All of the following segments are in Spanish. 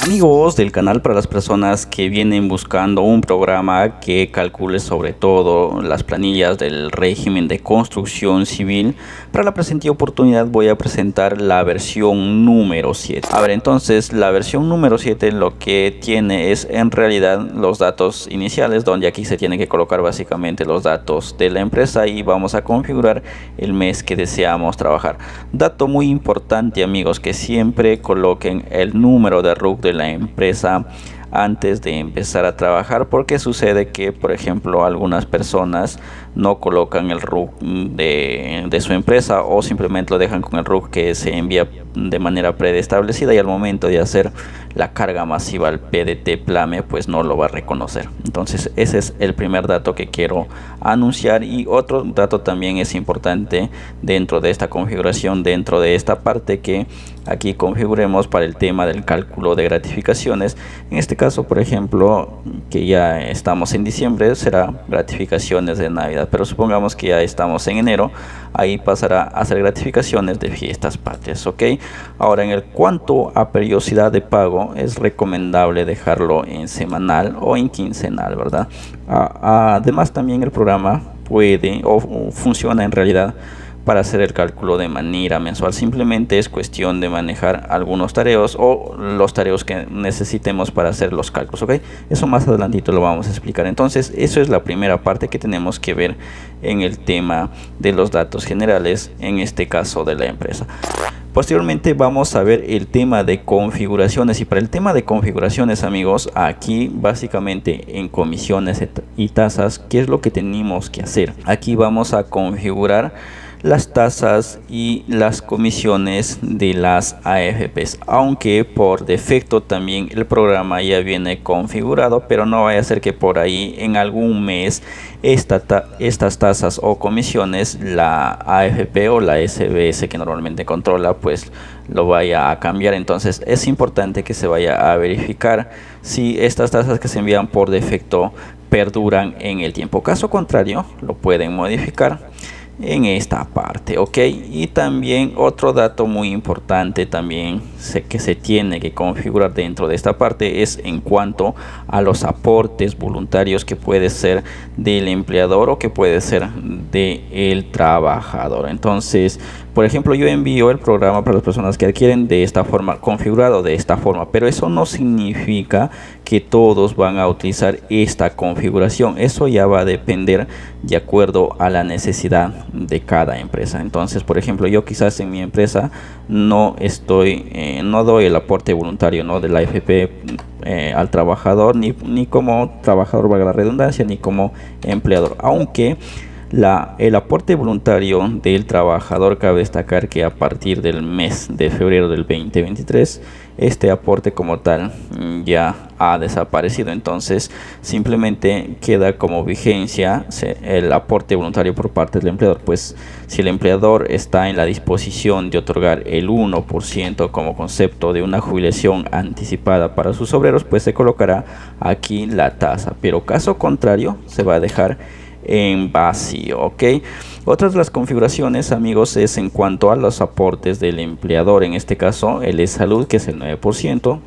Amigos del canal, para las personas que vienen buscando un programa que calcule sobre todo las planillas del régimen de construcción civil, para la presente oportunidad voy a presentar la versión número 7. A ver, entonces la versión número 7 lo que tiene es en realidad los datos iniciales, donde aquí se tiene que colocar básicamente los datos de la empresa y vamos a configurar el mes que deseamos trabajar. Dato muy importante, amigos, que siempre coloquen el número de RUC de la empresa antes de empezar a trabajar, porque sucede que, por ejemplo, algunas personas no colocan el RUC de su empresa o simplemente lo dejan con el RUC que se envía de manera preestablecida, y al momento de hacer la carga masiva al PDT Plame pues no lo va a reconocer. Entonces ese es el primer dato que quiero anunciar. Y otro dato también es importante dentro de esta configuración, dentro de esta parte que aquí configuremos para el tema del cálculo de gratificaciones. En este caso, por ejemplo, que ya estamos en diciembre, será gratificaciones de Navidad, pero supongamos que ya estamos en enero, ahí pasará a ser gratificaciones de fiestas patrias. Ok, ahora en el cuanto a periodicidad de pago, es recomendable dejarlo en semanal o en quincenal, ¿verdad? Además, también el programa puede o funciona en realidad para hacer el cálculo de manera mensual. Simplemente es cuestión de manejar algunos tareos o los tareos que necesitemos para hacer los cálculos. ¿Ok? Eso más adelantito lo vamos a explicar. Entonces eso es la primera parte que tenemos que ver en el tema de los datos generales, en este caso de la empresa. Posteriormente vamos a ver el tema de configuraciones, y para el tema de configuraciones, amigos, aquí básicamente en comisiones y tasas, ¿qué es lo que tenemos que hacer? Aquí vamos a configurar las tasas y las comisiones de las AFPs, aunque por defecto también el programa ya viene configurado, pero no vaya a ser que por ahí en algún mes estas tasas o comisiones la AFP o la SBS que normalmente controla pues lo vaya a cambiar. Entonces es importante que se vaya a verificar si estas tasas que se envían por defecto perduran en el tiempo. Caso contrario, lo pueden modificar en esta parte. Ok, y también otro dato muy importante también que se tiene que configurar dentro de esta parte es en cuanto a los aportes voluntarios, que puede ser del empleador o que puede ser del trabajador. Entonces, por ejemplo, yo envío el programa para las personas que adquieren de esta forma, configurado de esta forma, pero eso no significa que todos van a utilizar esta configuración. Eso ya va a depender de acuerdo a la necesidad de cada empresa. Entonces, por ejemplo, yo quizás en mi empresa no doy el aporte voluntario, ¿no?, de la AFP al trabajador, ni como trabajador, valga la redundancia, ni como empleador, aunque el aporte voluntario del trabajador, cabe destacar que a partir del mes de febrero del 2023 este aporte como tal ya ha desaparecido. Entonces simplemente queda como vigencia el aporte voluntario por parte del empleador. Pues si el empleador está en la disposición de otorgar el 1% como concepto de una jubilación anticipada para sus obreros, pues se colocará aquí la tasa, pero caso contrario se va a dejar en vacío. Ok, otras de las configuraciones, amigos, es en cuanto a los aportes del empleador. En este caso el salud, que es el 9%.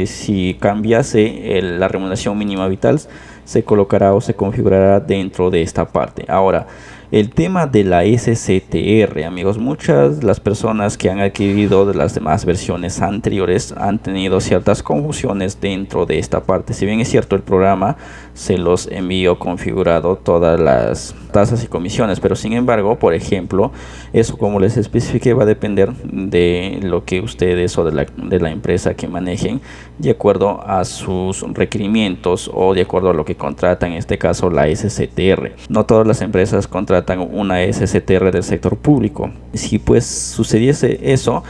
Si cambiase la remuneración mínima vital, se colocará o se configurará dentro de esta parte. Ahora, el tema de la SCTR, amigos, muchas las personas que han adquirido de las demás versiones anteriores han tenido ciertas confusiones dentro de esta parte. Si bien es cierto, el programa se los envió configurado todas las tasas y comisiones, pero sin embargo, por ejemplo, eso, como les especifiqué, va a depender de lo que ustedes o de la empresa que manejen, de acuerdo a sus requerimientos o de acuerdo a lo que contratan, en este caso la SCTR. No todas las empresas contratan una SCTR del sector público. Si pues sucediese eso,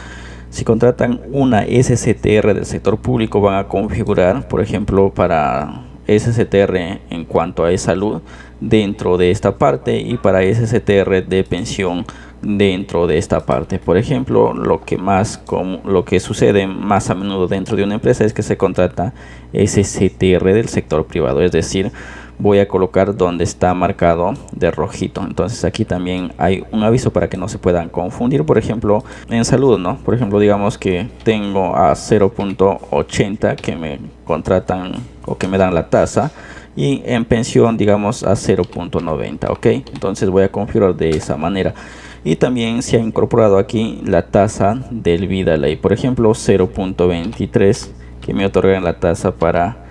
si contratan una SCTR del sector público, van a configurar, por ejemplo, para SCTR en cuanto a salud dentro de esta parte, y para SCTR de pensión dentro de esta parte. Por ejemplo, lo que sucede más a menudo dentro de una empresa es que se contrata SCTR del sector privado, es decir, voy a colocar donde está marcado de rojito. Entonces aquí también hay un aviso para que no se puedan confundir. Por ejemplo, en salud, ¿no? Por ejemplo, digamos que tengo a 0.80 que me contratan o que me dan la tasa, y en pensión digamos a 0.90. ok, entonces voy a configurar de esa manera. Y también se ha incorporado aquí la tasa del Vidalay, por ejemplo 0.23, que me otorgan la tasa para,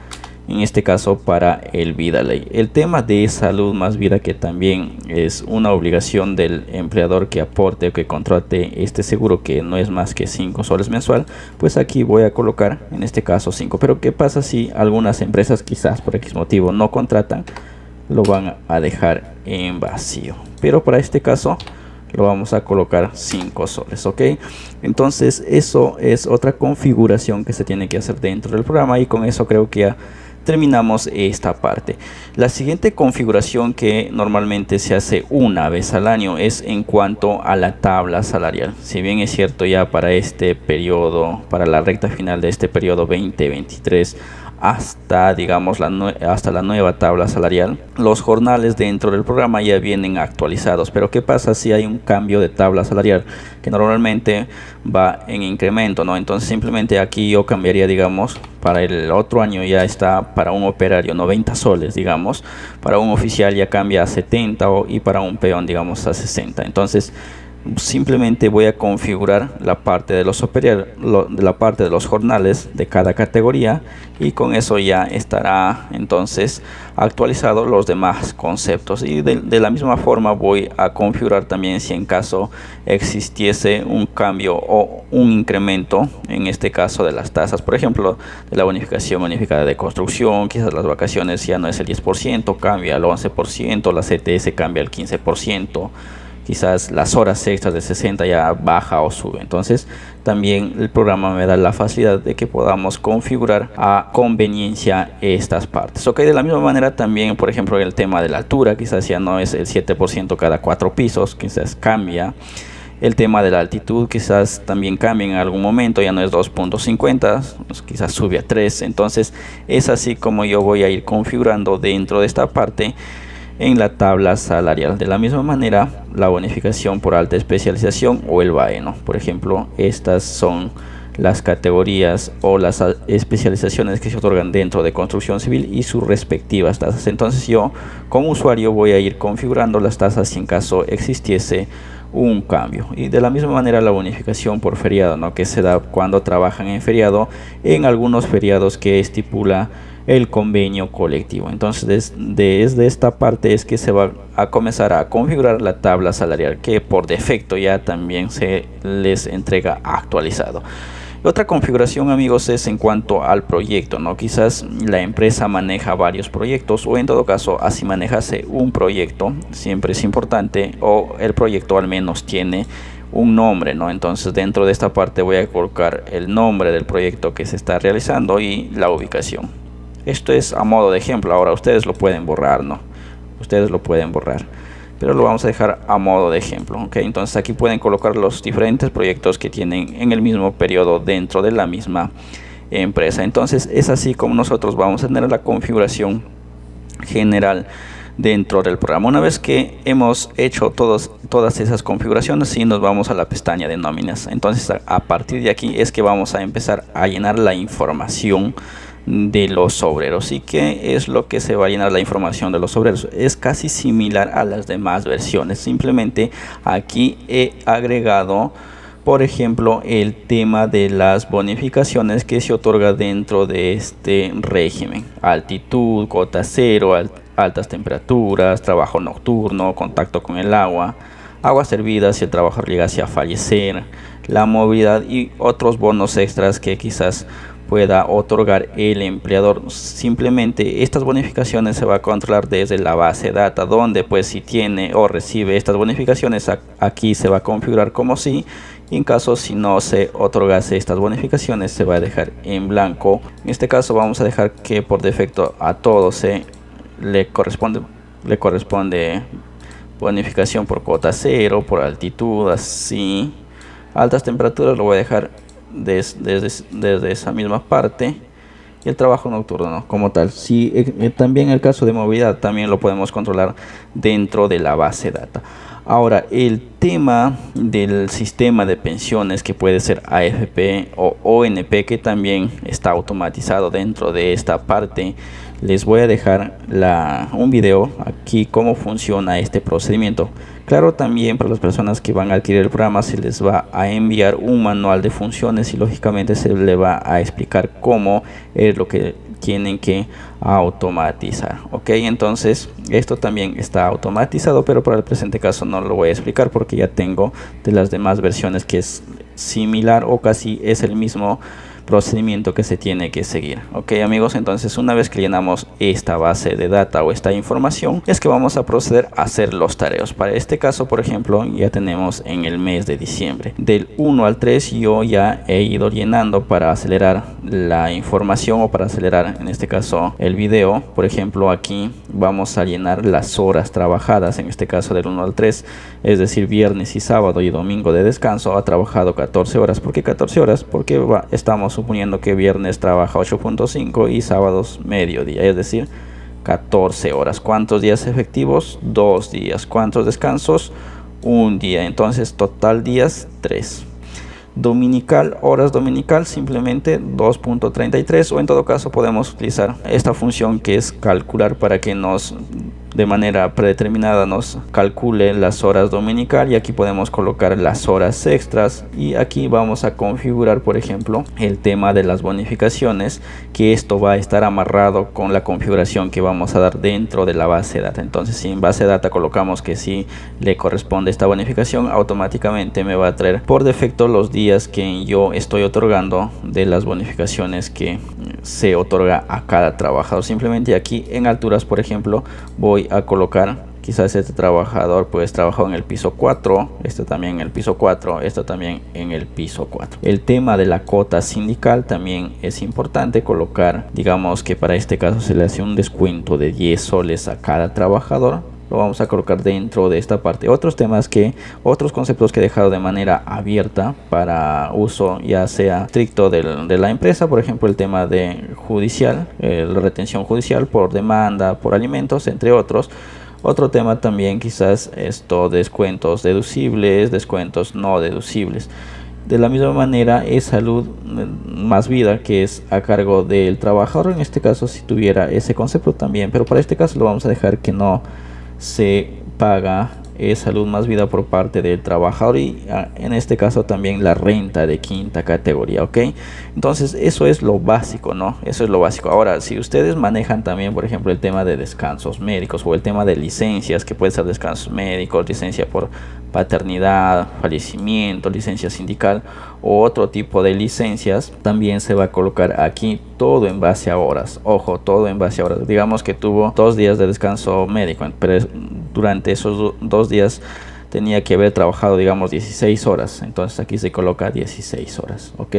en este caso, para el Vidalay. El tema de salud más vida, que también es una obligación del empleador que aporte o que contrate este seguro, que no es más que 5 soles mensual, pues aquí voy a colocar en este caso 5. Pero ¿qué pasa si algunas empresas quizás por X motivo no contratan? Lo van a dejar en vacío, pero para este caso lo vamos a colocar 5 soles. ok, entonces eso es otra configuración que se tiene que hacer dentro del programa, y con eso creo que ya terminamos esta parte. La siguiente configuración, que normalmente se hace una vez al año, es en cuanto a la tabla salarial. Si bien es cierto, ya para este periodo, para la recta final de este periodo 2023 hasta digamos hasta la nueva tabla salarial, los jornales dentro del programa ya vienen actualizados. Pero ¿qué pasa si hay un cambio de tabla salarial que normalmente va en incremento, ¿no? Entonces simplemente aquí yo cambiaría, digamos, para el otro año ya está para un operario 90 soles, digamos, para un oficial ya cambia a 70, y para un peón digamos a 60. Entonces simplemente voy a configurar la parte de los la parte de los jornales de cada categoría, y con eso ya estará entonces actualizado los demás conceptos. Y de la misma forma voy a configurar también si en caso existiese un cambio o un incremento, en este caso de las tasas, por ejemplo de la bonificación unificada de construcción. Quizás las vacaciones ya no es el 10%, cambia al 11%, la CTS cambia al 15%, quizás las horas extras de 60 ya baja o sube. Entonces también el programa me da la facilidad de que podamos configurar a conveniencia estas partes. ok, de la misma manera también, por ejemplo, el tema de la altura, quizás ya no es el 7% cada 4 pisos, quizás cambia. El tema de la altitud quizás también cambia en algún momento, ya no es 2.50, pues quizás sube a 3. Entonces es así como yo voy a ir configurando dentro de esta parte en la tabla salarial. De la misma manera, la bonificación por alta especialización o el BAE, ¿no? Por ejemplo, estas son las categorías o las especializaciones que se otorgan dentro de construcción civil y sus respectivas tasas. Entonces yo como usuario voy a ir configurando las tasas si en caso existiese un cambio. Y de la misma manera la bonificación por feriado, ¿no? Que se da cuando trabajan en feriado, en algunos feriados que estipula el convenio colectivo. Entonces desde esta parte es que se va a comenzar a configurar la tabla salarial, que por defecto ya también se les entrega actualizado. Otra configuración, amigos, es en cuanto al proyecto, ¿no? Quizás la empresa maneja varios proyectos, o en todo caso así manejase un proyecto, siempre es importante, o el proyecto al menos tiene un nombre, ¿no? Entonces dentro de esta parte voy a colocar el nombre del proyecto que se está realizando y la ubicación. Esto es a modo de ejemplo. Ahora ustedes lo pueden borrar, ¿no? Ustedes lo pueden borrar, pero lo vamos a dejar a modo de ejemplo. ok, entonces aquí pueden colocar los diferentes proyectos que tienen en el mismo periodo dentro de la misma empresa. Entonces es así como nosotros vamos a tener la configuración general dentro del programa. Una vez que hemos hecho todas esas configuraciones, y nos vamos a la pestaña de nóminas. Entonces a partir de aquí es que vamos a empezar a llenar la información de los obreros. ¿Y qué es lo que se va a llenar la información de los obreros? Es casi similar a las demás versiones, simplemente aquí he agregado, por ejemplo, el tema de las bonificaciones que se otorga dentro de este régimen: altitud, cota cero, altas temperaturas, trabajo nocturno, contacto con el agua, aguas servidas si el trabajador llegase a fallecer, la movilidad y otros bonos extras que quizás pueda otorgar el empleador. Simplemente estas bonificaciones se va a controlar desde la base de data, donde pues si tiene o recibe estas bonificaciones, aquí se va a configurar como sí, y en caso si no se otorgase estas bonificaciones se va a dejar en blanco. En este caso vamos a dejar que por defecto a todos le corresponde bonificación por cota cero, por altitud, así. Altas temperaturas lo voy a dejar desde esa misma parte, y el trabajo nocturno como tal. Si también el caso de movilidad también lo podemos controlar dentro de la base de data. Ahora, el tema del sistema de pensiones, que puede ser AFP o ONP, que también está automatizado dentro de esta parte, les voy a dejar un video aquí cómo funciona este procedimiento. Claro, también para las personas que van a adquirir el programa se les va a enviar un manual de funciones y lógicamente se les va a explicar cómo es lo que tienen que automatizar. Ok, entonces esto también está automatizado, pero para el presente caso no lo voy a explicar porque ya tengo de las demás versiones que es similar o casi es el mismo procedimiento que se tiene que seguir. Ok, amigos, entonces una vez que llenamos esta base de data o esta información, es que vamos a proceder a hacer los tareos. Para este caso, por ejemplo, ya tenemos en el mes de diciembre del 1 al 3, yo ya he ido llenando para acelerar la información o para acelerar en este caso el video. Por ejemplo, aquí vamos a llenar las horas trabajadas, en este caso del 1 al 3, es decir, viernes y sábado y domingo de descanso ha trabajado 14 horas. ¿Por qué 14 horas? Porque estamos suponiendo que viernes trabaja 8.5 y sábados mediodía, es decir, 14 horas. ¿Cuántos días efectivos? 2 días. ¿Cuántos descansos? 1 día. Entonces, total días 3. Dominical, horas dominical, simplemente 2.33, o en todo caso podemos utilizar esta función que es calcular para que nos de manera predeterminada nos calcule las horas dominical, y aquí podemos colocar las horas extras y aquí vamos a configurar por ejemplo el tema de las bonificaciones, que esto va a estar amarrado con la configuración que vamos a dar dentro de la base de data. Entonces, si en base de data colocamos que sí le corresponde esta bonificación, automáticamente me va a traer por defecto los días que yo estoy otorgando de las bonificaciones que se otorga a cada trabajador. Simplemente aquí en alturas, por ejemplo, voy a colocar quizás este trabajador pues trabajó en el piso 4, este también en el piso 4, esto también en el piso 4. El tema de la cuota sindical también es importante colocar, digamos que para este caso se le hace un descuento de 10 soles a cada trabajador. Lo vamos a colocar dentro de esta parte. Otros conceptos que he dejado de manera abierta para uso ya sea estricto de la empresa, por ejemplo el tema de judicial, la retención judicial por demanda, por alimentos, entre otros. Otro tema también quizás descuentos deducibles, descuentos no deducibles. De la misma manera es salud más vida, que es a cargo del trabajador, en este caso si tuviera ese concepto también, pero para este caso lo vamos a dejar que no se paga salud más vida por parte del trabajador, y en este caso también la renta de quinta categoría. Ok, entonces eso es lo básico, ¿no? Eso es lo básico. Ahora, si ustedes manejan también por ejemplo el tema de descansos médicos o el tema de licencias, que puede ser descansos médicos, licencia por paternidad, fallecimiento, licencia sindical o otro tipo de licencias, también se va a colocar aquí todo en base a horas. Ojo, todo en base a horas. Digamos que tuvo 2 días de descanso médico, pero durante esos 2 días tenía que haber trabajado digamos 16 horas, entonces aquí se coloca 16 horas. Ok,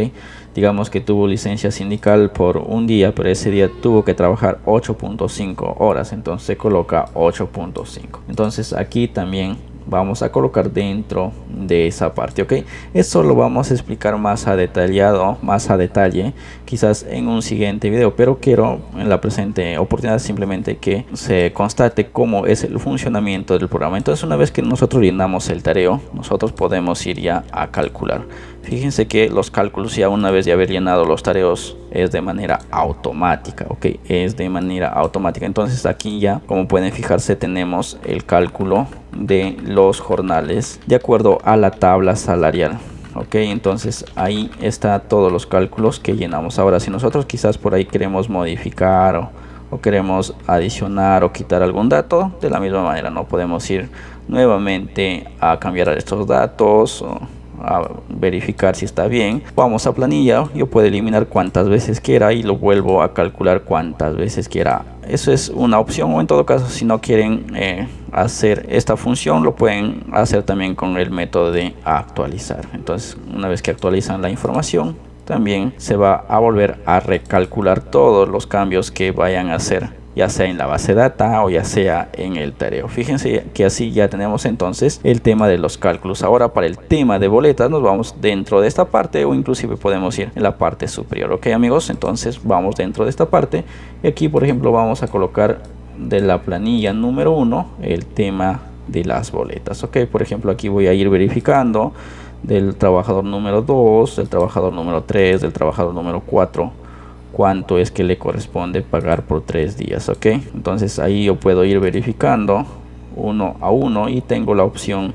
digamos que tuvo licencia sindical por 1 día, pero ese día tuvo que trabajar 8.5 horas, entonces se coloca 8.5. entonces aquí también vamos a colocar dentro de esa parte. Ok, eso lo vamos a explicar más a detalle quizás en un siguiente video, pero quiero en la presente oportunidad simplemente que se constate cómo es el funcionamiento del programa. Entonces, una vez que nosotros llenamos el tareo, nosotros podemos ir ya a calcular. Fíjense que los cálculos, ya una vez de haber llenado los tareos, es de manera automática. Ok, es de manera automática. Entonces aquí ya, como pueden fijarse, tenemos el cálculo de los jornales de acuerdo a la tabla salarial. Ok, entonces ahí está todos los cálculos que llenamos. Ahora, si nosotros quizás por ahí queremos modificar o queremos adicionar o quitar algún dato, de la misma manera no podemos ir nuevamente a cambiar estos datos o a verificar si está bien. Vamos a planilla, yo puedo eliminar cuantas veces quiera y lo vuelvo a calcular cuantas veces quiera. Eso es una opción, o en todo caso si no quieren hacer esta función, lo pueden hacer también con el método de actualizar. Entonces, una vez que actualizan la información, también se va a volver a recalcular todos los cambios que vayan a hacer ya sea en la base de data o ya sea en el tareo. Fíjense que así ya tenemos entonces el tema de los cálculos. Ahora para el tema de boletas nos vamos dentro de esta parte, o inclusive podemos ir en la parte superior. Ok amigos, entonces vamos dentro de esta parte y aquí por ejemplo vamos a colocar de la planilla número 1 el tema de las boletas. Ok, por ejemplo aquí voy a ir verificando del trabajador número 2, del trabajador número 3, del trabajador número 4, cuánto es que le corresponde pagar por 3 días. Ok, entonces ahí yo puedo ir verificando uno a uno y tengo la opción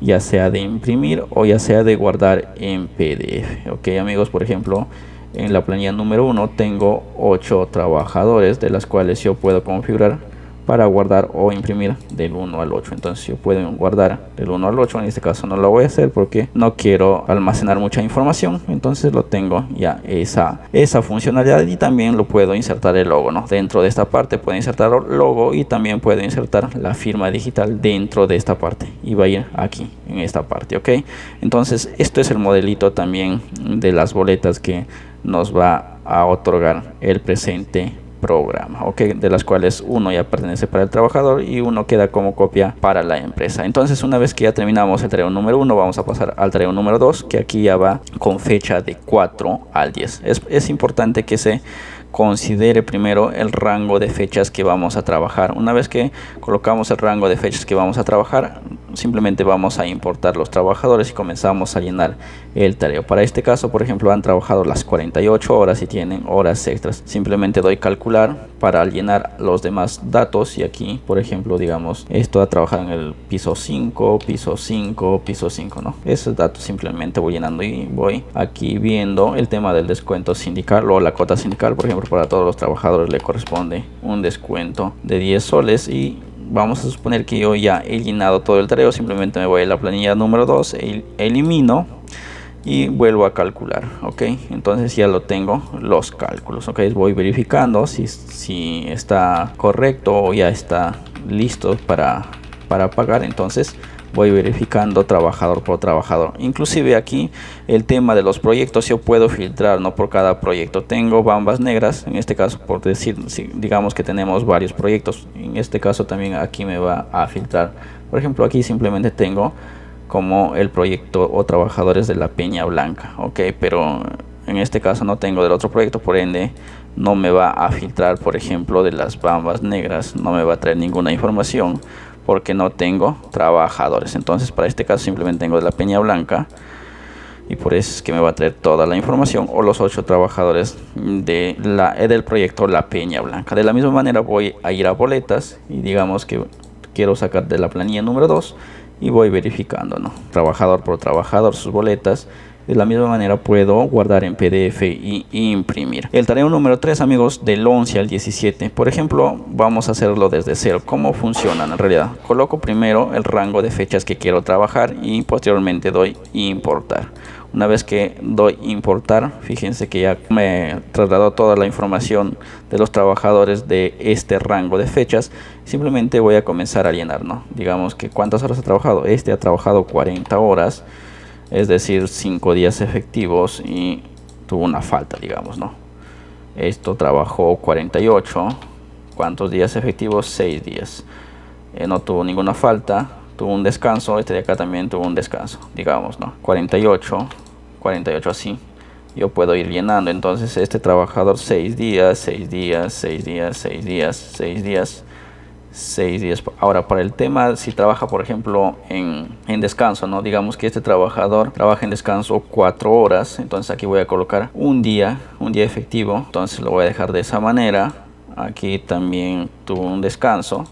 ya sea de imprimir o ya sea de guardar en PDF. Ok amigos, por ejemplo en la planilla número 1 tengo 8 trabajadores, de las cuales yo puedo configurar para guardar o imprimir del 1 al 8. Entonces yo puedo guardar del 1 al 8. En este caso no lo voy a hacer porque no quiero almacenar mucha información. Entonces lo tengo ya esa funcionalidad, y también lo puedo insertar el logo, ¿no? Dentro de esta parte puedo insertar el logo y también puedo insertar la firma digital dentro de esta parte, y va a ir aquí en esta parte. Ok, entonces esto es el modelito también de las boletas que nos va a otorgar el presente programa, ok, de las cuales uno ya pertenece para el trabajador y uno queda como copia para la empresa. Entonces una vez que ya terminamos el tarea número 1, vamos a pasar al tarea número 2, que aquí ya va con fecha de 4 al 10. Es importante que se considere primero el rango de fechas que vamos a trabajar. Una vez que colocamos el rango de fechas que vamos a trabajar, simplemente vamos a importar los trabajadores y comenzamos a llenar el tareo. Para este caso, por ejemplo, han trabajado las 48 horas y tienen horas extras. Simplemente doy calcular para llenar los demás datos, y aquí, por ejemplo, digamos, esto ha trabajado en el piso 5, piso 5, piso 5, ¿no? Esos datos simplemente voy llenando y voy aquí viendo el tema del descuento sindical o la cuota sindical. Por ejemplo, para todos los trabajadores le corresponde un descuento de 10 soles, y vamos a suponer que yo ya he llenado todo el tareo. Simplemente me voy a la planilla número 2, elimino y vuelvo a calcular. Ok, entonces ya lo tengo los cálculos. Ok, voy verificando si está correcto o ya está listo para pagar. Entonces voy verificando trabajador por trabajador. Inclusive aquí el tema de los proyectos yo puedo filtrar, no por cada proyecto. Tengo bambas negras, en este caso, por decir, si digamos que tenemos varios proyectos, en este caso también aquí me va a filtrar. Por ejemplo, aquí simplemente tengo como el proyecto o trabajadores de la Peña Blanca. Ok, pero en este caso no tengo del otro proyecto, por ende no me va a filtrar, por ejemplo, de las bambas negras, no me va a traer ninguna información porque no tengo trabajadores. Entonces para este caso simplemente tengo de la Peña Blanca, y por eso es que me va a traer toda la información, o los 8 trabajadores del proyecto La Peña Blanca. De la misma manera voy a ir a boletas y digamos que quiero sacar de la planilla número 2 y voy verificando, ¿no? Trabajador por trabajador sus boletas. De la misma manera puedo guardar en PDF y imprimir. El tarea número 3, amigos, del 11 al 17. Por ejemplo, vamos a hacerlo desde cero. ¿Cómo funcionan en realidad? Coloco primero el rango de fechas que quiero trabajar y posteriormente doy importar. Una vez que doy importar, fíjense que ya me trasladó toda la información de los trabajadores de este rango de fechas. Simplemente voy a comenzar a llenar, ¿no? Digamos que cuántas horas ha trabajado. Este ha trabajado 40 horas. Es decir, 5 días efectivos y tuvo una falta, digamos, ¿no? Esto trabajó 48. ¿Cuántos días efectivos? 6 días. No tuvo ninguna falta, tuvo un descanso. Este de acá también tuvo un descanso, digamos, ¿no? 48 así. Yo puedo ir llenando. Entonces este trabajador 6 días, 6 días, 6 días, 6 días, 6 días, 6 días. Ahora para el tema, si trabaja por ejemplo en descanso, ¿no? Digamos que este trabajador trabaja en descanso 4 horas. Entonces aquí voy a colocar un día efectivo. Entonces lo voy a dejar de esa manera. Aquí también tuvo un descanso.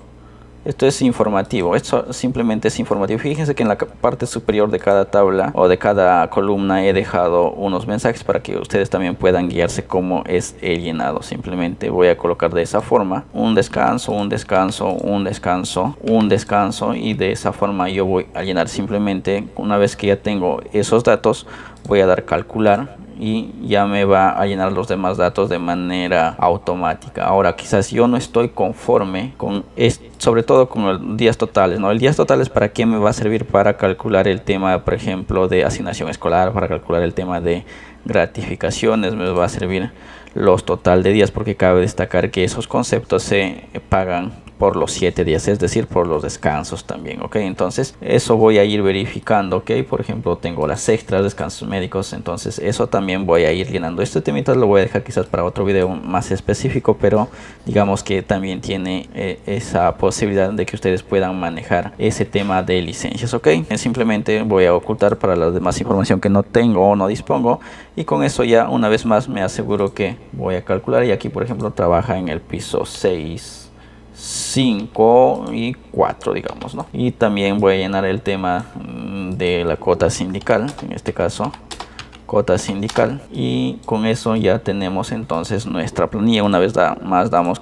Esto es informativo, esto simplemente es informativo. Fíjense que en la parte superior de cada tabla o de cada columna he dejado unos mensajes para que ustedes también puedan guiarse cómo es el llenado. Simplemente voy a colocar de esa forma un descanso, un descanso, un descanso, un descanso, y de esa forma yo voy a llenar. Simplemente una vez que ya tengo esos datos voy a dar calcular y ya me va a llenar los demás datos de manera automática. Ahora quizás yo no estoy conforme con esto, sobre todo con los días totales, ¿no? El días totales, ¿para qué me va a servir? Para calcular el tema, por ejemplo, de asignación escolar, para calcular el tema de gratificaciones me va a servir. los total de días, porque cabe destacar que esos conceptos se pagan por los 7 días, es decir, por los descansos también, ok. Entonces eso voy a ir verificando, ok. Por ejemplo, tengo las extras, descansos médicos, entonces eso también voy a ir llenando. Este temita lo voy a dejar quizás para otro video más específico, pero digamos que también tiene esa posibilidad de que ustedes puedan manejar ese tema de licencias, ok. Simplemente voy a ocultar para la demás información que no tengo o no dispongo, y con eso ya una vez más me aseguro que voy a calcular. Y aquí por ejemplo trabaja en el piso 6, 5 y 4, digamos, ¿no? Y también voy a llenar el tema de la cuota sindical, en este caso cuota sindical, y con eso ya tenemos entonces nuestra planilla. Una vez más damos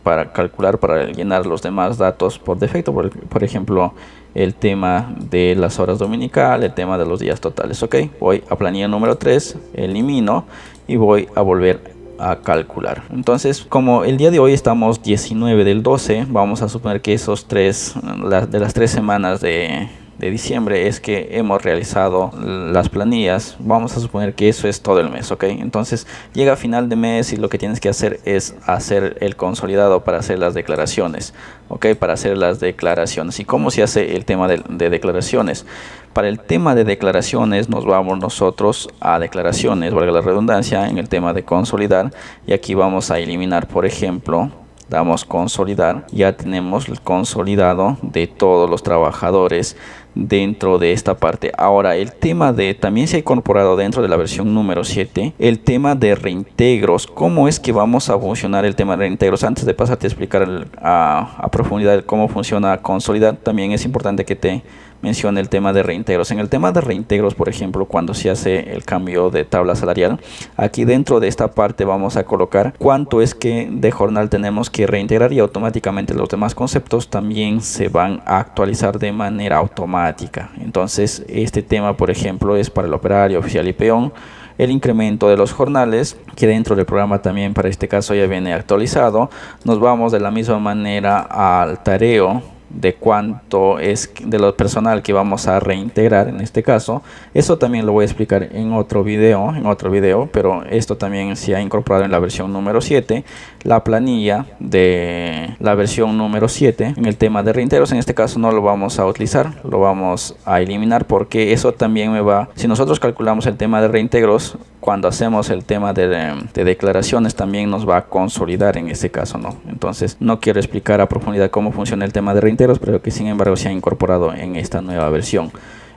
para calcular, para llenar los demás datos por defecto, por ejemplo el tema de las horas dominicales, el tema de los días totales, ok. Voy a planilla número 3, elimino y voy a volver a calcular. Entonces, como el día de hoy estamos 19 del 12, vamos a suponer que esos de las 3 semanas de diciembre es que hemos realizado las planillas. Vamos a suponer que eso es todo el mes, ok. Entonces llega a final de mes y lo que tienes que hacer es hacer el consolidado para hacer las declaraciones, ok. Para hacer las declaraciones. ¿Y cómo se hace el tema de declaraciones? Para el tema de declaraciones nos vamos nosotros a declaraciones, valga la redundancia, en el tema de consolidar, y aquí vamos a eliminar, por ejemplo, damos consolidar, ya tenemos el consolidado de todos los trabajadores dentro de esta parte. Ahora el tema de, también se ha incorporado dentro de la versión número 7, el tema de reintegros. ¿Cómo es que vamos a funcionar el tema de reintegros? Antes de pasarte a explicar a profundidad cómo funciona consolidar, también es importante que te menciona el tema de reintegros. En el tema de reintegros, por ejemplo, cuando se hace el cambio de tabla salarial, aquí dentro de esta parte vamos a colocar cuánto es que de jornal tenemos que reintegrar, y automáticamente los demás conceptos también se van a actualizar de manera automática. Entonces este tema, por ejemplo, es para el operario, oficial y peón. El incremento de los jornales, que dentro del programa también para este caso ya viene actualizado. Nos vamos de la misma manera al tareo, de cuánto es de lo personal que vamos a reintegrar en este caso. Eso también lo voy a explicar en otro video, pero esto también se ha incorporado en la versión número 7, la planilla de la versión número 7 en el tema de reintegros. En este caso no lo vamos a utilizar, lo vamos a eliminar, porque eso también me va, si nosotros calculamos el tema de reintegros, cuando hacemos el tema de declaraciones también nos va a consolidar en este caso, ¿no? Entonces no quiero explicar a profundidad cómo funciona el tema de reintegros, pero que sin embargo se ha incorporado en esta nueva versión.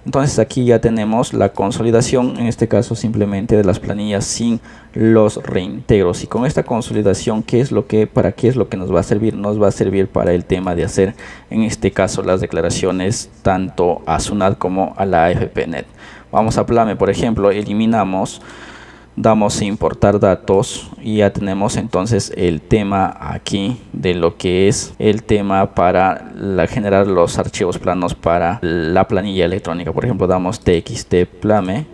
Entonces aquí ya tenemos la consolidación, en este caso simplemente de las planillas sin los reintegros. Y con esta consolidación, ¿para qué es lo que nos va a servir? Nos va a servir para el tema de hacer, en este caso, las declaraciones tanto a SUNAT como a la AFPNet. Vamos a Plame, por ejemplo, eliminamos, damos a importar datos, y ya tenemos entonces el tema aquí de lo que es el tema para generar los archivos planos para la planilla electrónica. Por ejemplo, damos txt plame,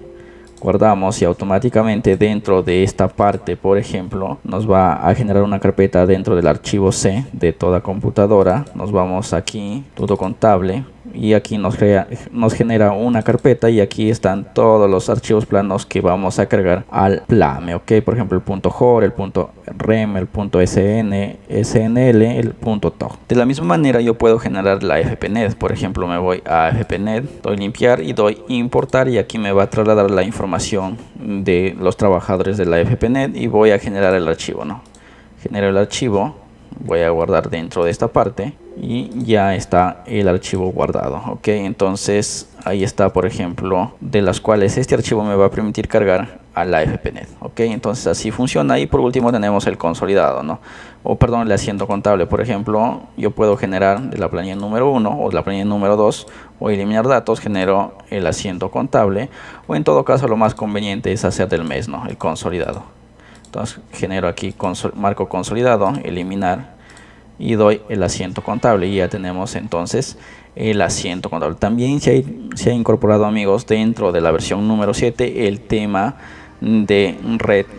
guardamos, y automáticamente dentro de esta parte, por ejemplo, nos va a generar una carpeta dentro del archivo C de toda computadora. Nos vamos aquí, todo contable, y aquí nos genera una carpeta, y aquí están todos los archivos planos que vamos a cargar al Plame, ok. Por ejemplo, el punto .jor, el punto .rem, el punto .sn, snl, el punto .tog. De la misma manera yo puedo generar la FPNet. Por ejemplo, me voy a FPNet, doy limpiar y doy importar, y aquí me va a trasladar la información de los trabajadores de la FPNet, y voy a generar el archivo, ¿no? Genero el archivo, voy a guardar dentro de esta parte, y ya está el archivo guardado, ok. Entonces ahí está, por ejemplo, de las cuales este archivo me va a permitir cargar a la FPNet, ok. Entonces así funciona. Y por último tenemos el consolidado, ¿no? O perdón, el asiento contable. Por ejemplo, yo puedo generar de la planilla número 1 o de la planilla número 2, o eliminar datos, genero el asiento contable, o en todo caso lo más conveniente es hacer del mes, ¿no? El consolidado. Entonces genero aquí marco consolidado, eliminar, y doy el asiento contable, y ya tenemos entonces el asiento contable. También se ha incorporado, amigos, dentro de la versión número 7 el tema de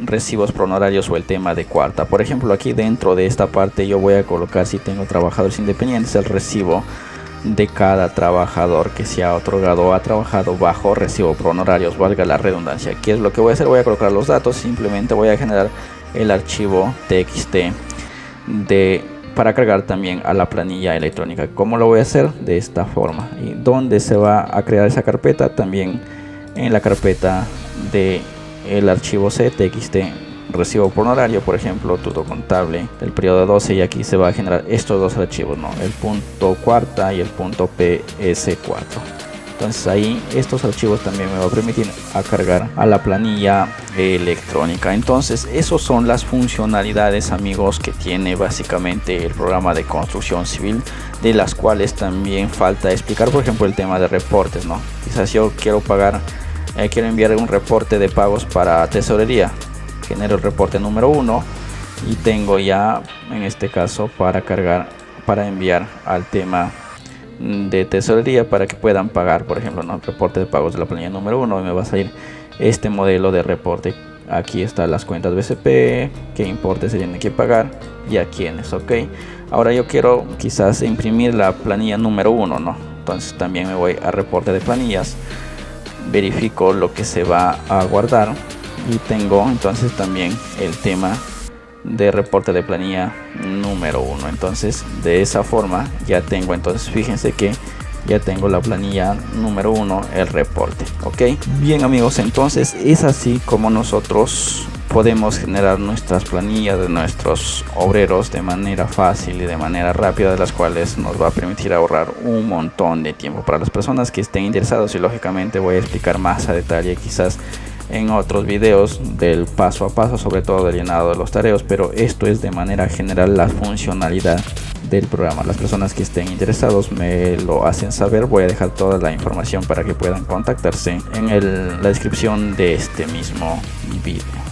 recibos por honorarios, o el tema de cuarta. Por ejemplo, aquí dentro de esta parte yo voy a colocar, si tengo trabajadores independientes, el recibo de cada trabajador que se ha otorgado o ha trabajado bajo recibo por honorarios, valga la redundancia. ¿Qué es lo que voy a hacer? Voy a colocar los datos, simplemente voy a generar el archivo txt para cargar también a la planilla electrónica. ¿Cómo lo voy a hacer? De esta forma. ¿Y dónde se va a crear esa carpeta? También en la carpeta de el archivo ctxt recibo por horario, por ejemplo, tuto contable del periodo 12, y aquí se va a generar estos dos archivos, ¿no? El punto cuarta y el punto ps4. Entonces ahí estos archivos también me va a permitir a cargar a la planilla electrónica. Entonces esos son las funcionalidades, amigos, que tiene básicamente el programa de construcción civil, de las cuales también falta explicar, por ejemplo, el tema de reportes, ¿no? Quizás yo quiero pagar, quiero enviar un reporte de pagos para tesorería. Genero el reporte número 1 y tengo ya en este caso para cargar, para enviar al tema de tesorería para que puedan pagar, por ejemplo, ¿no? El reporte de pagos de la planilla número 1, y me va a salir este modelo de reporte. Aquí están las cuentas BCP, qué importes se tienen que pagar y a quiénes. Ok, ahora yo quiero quizás imprimir la planilla número 1, ¿no? Entonces también me voy a reporte de planillas, verifico lo que se va a guardar y tengo entonces también el tema de reporte de planilla número 1. Entonces de esa forma ya tengo, entonces fíjense que ya tengo la planilla número 1, el reporte. Ok, bien, amigos, entonces es así como nosotros podemos generar nuestras planillas de nuestros obreros de manera fácil y de manera rápida, de las cuales nos va a permitir ahorrar un montón de tiempo para las personas que estén interesados, y lógicamente voy a explicar más a detalle quizás en otros videos del paso a paso, sobre todo del llenado de los tareos, pero esto es de manera general la funcionalidad del programa. Las personas que estén interesados me lo hacen saber. Voy a dejar toda la información para que puedan contactarse en la descripción de este mismo video.